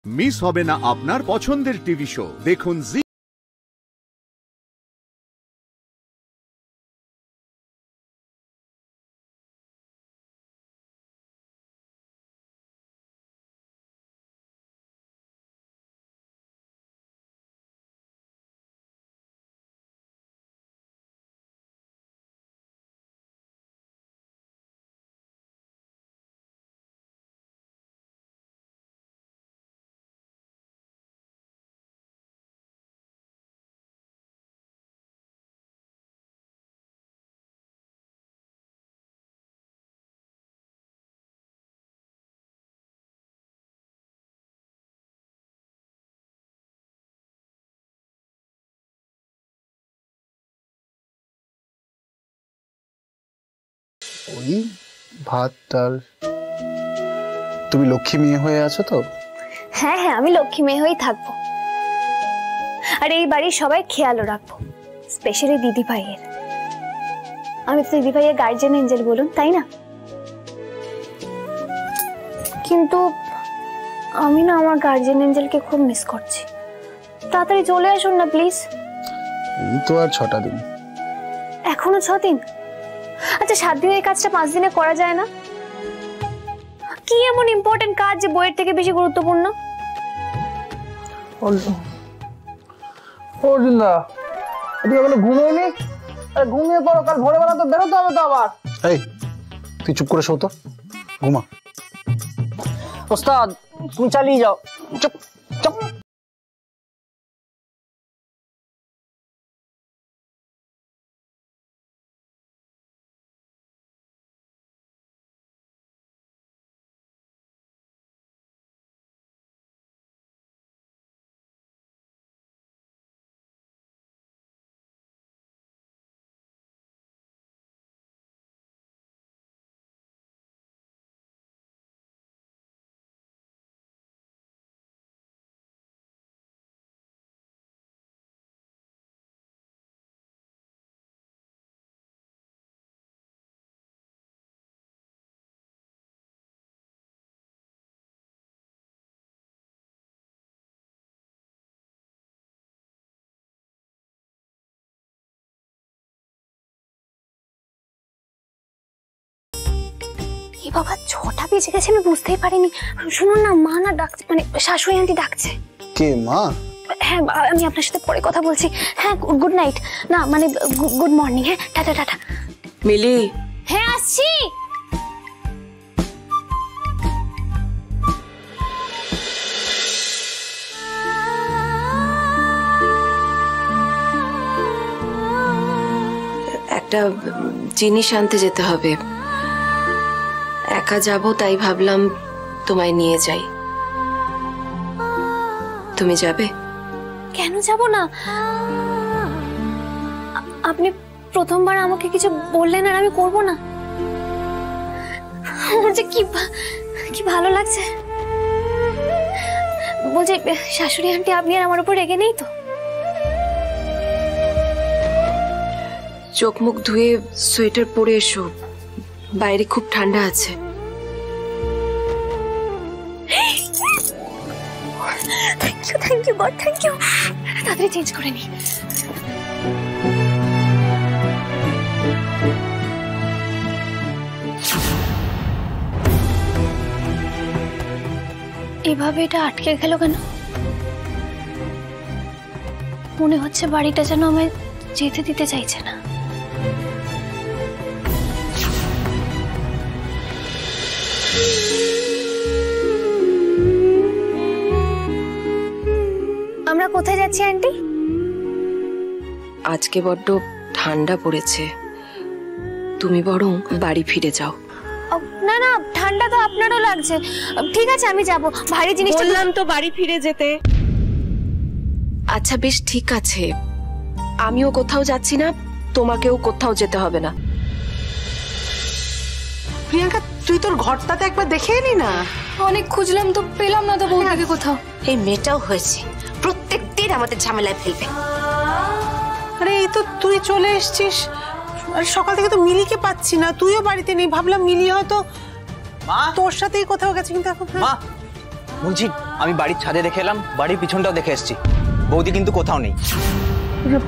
Miss হবে না আপনার পছন্দের টিভি শো, দেখুন জি। ওই ভাত ডাল। তুমি লক্ষ্মী মেয়ে হয়ে আছো তো? হ্যাঁ হ্যাঁ, আমি লক্ষ্মী মেয়ে হয়েই থাকবো, আর এই বাড়ির সবাই খেয়ালও রাখবো, স্পেশালি দিদি ভাইয়ের। আমি তো দিদি ভাইয়ের গার্জিয়ান এঞ্জেল বলুন, তাই না? কিন্তু আমি না আমার গার্জিয়ান এঞ্জেলকে খুব মিস করছি। তাড়াতাড়ি চলে আসুন না প্লিজ। এই তো আর 6টা দিন। এখনো 6 দিন? আচ্ছা 7 দিনের কাজটা 5 দিনে করা যায় না? কি এমন ইম্পর্টেন্ট কাজ যে বইয়ের থেকে বেশি গুরুত্বপূর্ণ? ঘুমোয়নি? আরে ঘুমিয়ে পড়ো, কাল ভোরবেলা তো বেরোতে হবে তো আবার। এই তুই চুপ করে শো তো, ঘুমা। ওস্তাদ তুমি চালিয়ে যাও। চুপ চুপ। এই বাবা 6টা বেজে গেছে, আমি বুঝতেই পারিনি। শুনুন না, মা না ডাকছে, মানে শাশুড়ি আন্টি ডাকছে। কে মা? হ্যাঁ আমি আপনার সাথে পরে কথা বলছি। হ্যাঁ গুড নাইট, না মানে গুড মর্নিং। হ্যাঁ টাটা টাটা। মিলি। হ্যাঁ আসছি। একটা জিনিস আনতে যেতে হবে, একা যাব তাই ভাবলাম তোমায় নিয়ে যাই। তুমি যাবে? কেন যাব না? আপনি প্রথমবার আমাকে কিছু বললেন আর আমি করব না? আমার যে কি ভালো লাগছে। বলছি শাশুড়ি আন্টি আপনি আর আমার উপর রেগে নেই তো? চোখ মুখ ধুয়ে সোয়েটার পরে এসো, বাইরে খুব ঠান্ডা আছে। Thank you God, thank you. তাড়াতাড়ি চেঞ্জ করে নি। এভাবে এটা আটকে গেল কেন? মনে হচ্ছে বাড়িটা যেন আমায় যেতে দিতে চাইছে না। আমরা কোথায় যাচ্ছি আন্টি? আজকে বড্ড ঠান্ডা পড়েছে, তুমি বরং বাড়ি ফিরে যাও। না না, ঠান্ডা তো আপনারও লাগছে। ঠিক আছে আমি যাব, ভারী জিনিসটা বললাম তো বাড়ি ফিরে যেতে। আচ্ছা বেশ ঠিক আছে, আমিও কোথাও যাচ্ছি না, তোমাকেও কোথাও যেতে হবে না। প্রিয়াঙ্কা তুই তোর ঘরটাতে একবার দেখে এলি না? অনেক খুঁজলাম তো পেলাম না তো বৌদিকে কোথাও। এই মেয়েটাও হয়েছে, প্রত্যেকদিন আমাদের ঝামেলায় ফেলবে। আরে এই তো তুই চলে এসেছিস, আর সকাল থেকে তো মিলিকে পাচ্ছি না, তুইও বাড়িতে নেই। ভাবলাম মিলি হয়তো তোর সাথেই কোথাও গেছে, কিন্তু এখন মা বলছি আমি বাড়ির ছাদে দেখে এলাম, বাড়ির পিছনটাও দেখে এসেছি। বৌদি কিন্তু কোথাও নেই।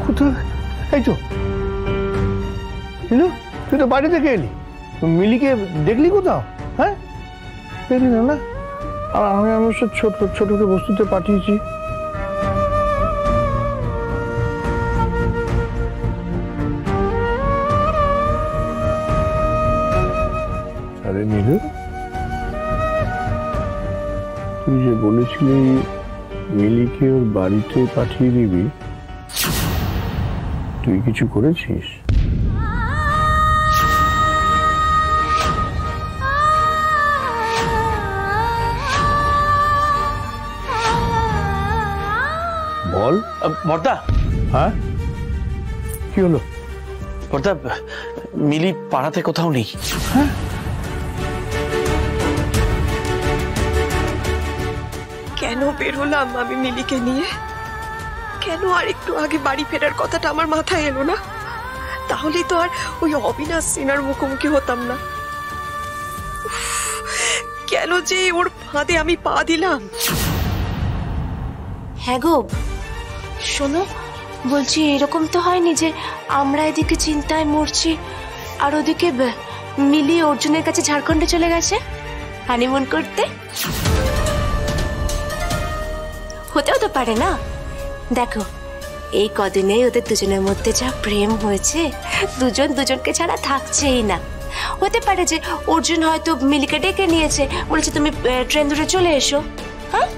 কোথায়? এই তো তুই তো বাড়ি থেকে এলি, মিলিকে দেখলি কোথাও? হ্যাঁ দেখলি না? না, আর আমি আমার ছোটকে বস্তুতে পাঠিয়েছি। আরে নীলু, তুই যে বলেছিলি মিলিকে ওর বাড়িতে পাঠিয়ে দিবি, তুই কিছু করেছিস? বল বর্দা। হ্যাঁ কি হলো? বর্দা, মিলি পাড়াতে কোথাও নেই। হ্যাঁ কেন বেরোলাম আমি মিলিকে নিয়ে? কেন আর একটু আগে বাড়ি ফেরার কথাটা আমার মাথায় এলো না? তাহলেই তো আর ওই অবিনাশ সিনহার মুখোমুখি হতাম না। কেন যে ওর ফাঁদে আমি পা দিলাম? হ্যাঁ গো শোনো, বলছি এরকম তো হয়নি যে আমরা এদিকে চিন্তায় মরছি আর ওদিকে মিলি অর্জুনের কাছে ঝাড়খণ্ডে চলে গেছে হানিমুন করতে? হতেও তো পারে না। দেখো এই কদিনেই ওদের দুজনের মধ্যে যা প্রেম হয়েছে, দুজন দুজনকে ছাড়া থাকছেই না। হতে পারে যে অর্জুন হয়তো মিলিকে ডেকে নিয়েছে, বলেছে তুমি ট্রেন ধরে চলে এসো। হ্যাঁ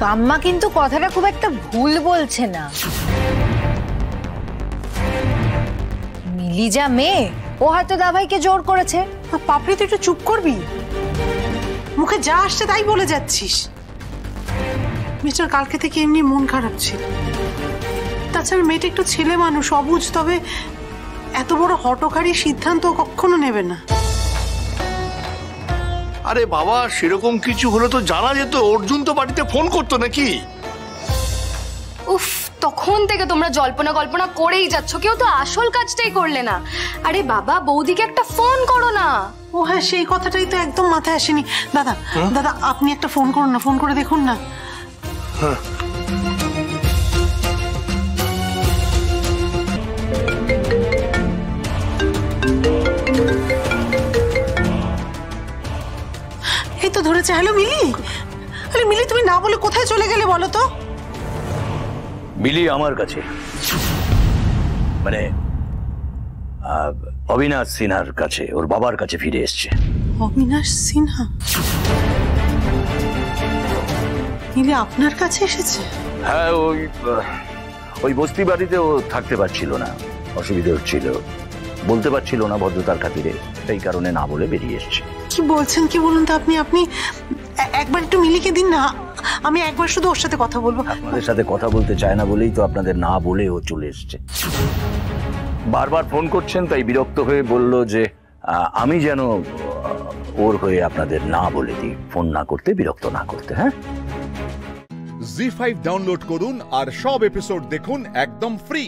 কাম্মা কিন্তু কথাটা খুব একটা ভুল বলছে না। মিলি যা মেয়ে, ও হয়তো দাভাইকে জোর করেছে। পাপড়ি তুই একটু চুপ করবি? মুখে যা আসছে তাই বলে যাচ্ছিস। মিস্টার কালকে থেকে এমনি মন খারাপ ছিল। তাছাড়া মেয়েটা একটু ছেলে মানুষ, অবুঝ, তবে এত বড় হঠকারী সিদ্ধান্ত কখনো নেবে না। আরে বাবা, সেরকম কিছু হলে তো জানা যেত। অর্জুন তো বাড়িতে ফোন করতো নাকি? উফ, তখন থেকে তোমরা জল্পনা করেই যাচ্ছ, কেউ তো আসল কাজটাই করলে না। আরে বাবা, বৌদিকে একটা ফোন করো না। ও হ্যাঁ, সেই কথাটাই তো একদম মাথায় আসেনি। দাদা দাদা আপনি একটা ফোন করুন না, ফোন করে দেখুন না। হ্যাঁ এই তো ধরেছে। হ্যালো মিলি। আরে মিলি, তুমি না বলে কোথায় চলে গেলে বলো তো? মিলি আমার কাছে, মানে অবিনাশ সিনহার কাছে, ওর বাবার কাছে ফিরে এসছে। অবিনাশ সিনহা? মিলি আপনার কাছে এসেছে? হ্যাঁ, ওই বস্তি বাড়িতে ও থাকতে পারছিল না, অসুবিধা হচ্ছিল, বলতে পারছিল না ভদ্রতার খাতিরে, সেই কারণে না বলে বেরিয়ে এসছে। কি বলছেন কি বলুন তো আপনি? আপনি একবার একটু মিলিকে দিন না, আমি একবার শুধু ওর সাথে কথা বলবো। আপনাদের সাথে কথা বলতে চায় না বলেই তো আপনাদের না বলে ও চলে এসছে। বারবার ফোন করছেন, তাই বিরক্ত হয়ে বলল যে আমি যেন ওর হয়ে আপনাদের না বলে দিই, ফোন না করতে, বিরক্ত না করতে। হ্যাঁ, জি5 ডাউনলোড করুন আর সব এপিসোড দেখুন একদম ফ্রি।